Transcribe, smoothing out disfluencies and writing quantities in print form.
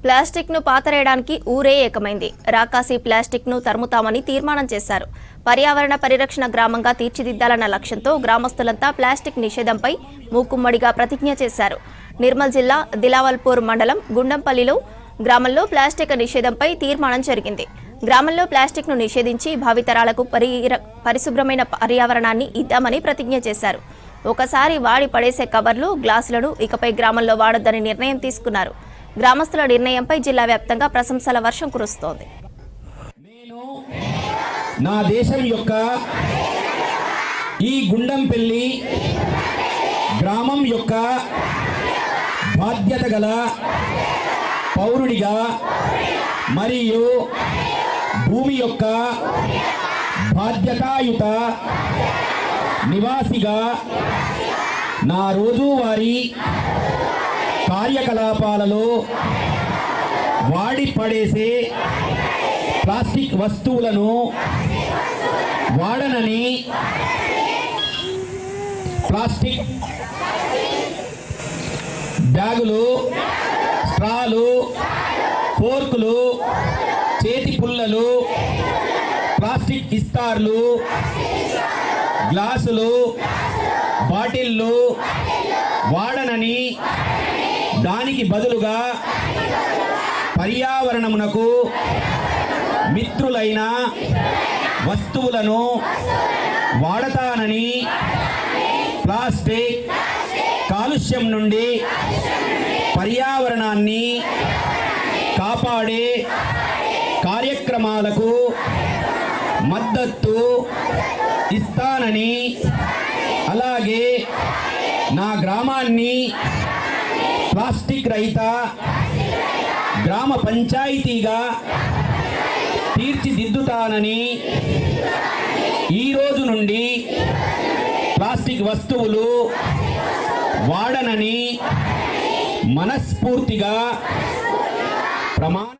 Plastic ను పాతరేయడానికి ఊరే ఏకమైంది. రాకాసి ప్లాస్టిక్ ను తరుముతామని తీర్మానం చేశారు. పర్యావరణ పరిరక్షణ గ్రామంగా తీర్చిదిద్దాలన్న లక్ష్యంతో గ్రామస్తులంతా ప్లాస్టిక్ నిషేధంపై మూకుమ్మడిగా ప్రతిజ్ఞ చేశారు. నిర్మల్ జిల్లా దిలావల్పూర్ మండలం గుండంపల్లిలో గ్రామంలో ప్లాస్టిక్ నిషేధంపై తీర్మానం జరిగింది. గ్రామంలో ప్లాస్టిక్ ను నిషేధించి భావితరాలకు పరిశుభ్రమైన పర్యావరణాన్ని ఇద్దామని ప్రతిజ్ఞ చేశారు. ఒకసారి వాడి పడేసే కవర్లు, గ్లాసులను ఇకపై గ్రామంలో వాడొద్దని నిర్ణయం తీసుకున్నారు. గ్రామస్తుల నిర్ణయంపై జిల్లా వ్యాప్తంగా ప్రశంసల వర్షం కురుస్తోంది. నేను నా దేశం యొక్క ఈ గుండంపల్లి గ్రామం యొక్క బాధ్యత గల పౌరుడిగా మరియు భూమి యొక్క బాధ్యతాయుత నివాసిగా నా రోజువారీ కార్యకలాపాలలో వాడి పడేసే ప్లాస్టిక్ వస్తువులను వాడనని ప్లాస్టిక్ బ్యాగులు, స్ట్రాలు, ఫోర్కులు, చేతి పుల్లలు, ప్లాస్టిక్ ఇస్తార్లు, గ్లాసులు, బాటిళ్ళు వాడనని, దానికి బదులుగా పర్యావరణమునకు మిత్రులైన వస్తువులను వాడతానని, ప్లాస్టిక్ కాలుష్యం నుండి పర్యావరణాన్ని కాపాడే కార్యక్రమాలకు మద్దతు ఇస్తానని, అలాగే నా గ్రామాన్ని ప్లాస్టిక్ రహిత గ్రామ పంచాయతీగా తీర్చిదిద్దుతానని, ఈ రోజు నుండి ప్లాస్టిక్ వస్తువులు వాడనని మనస్ఫూర్తిగా ప్రమాణం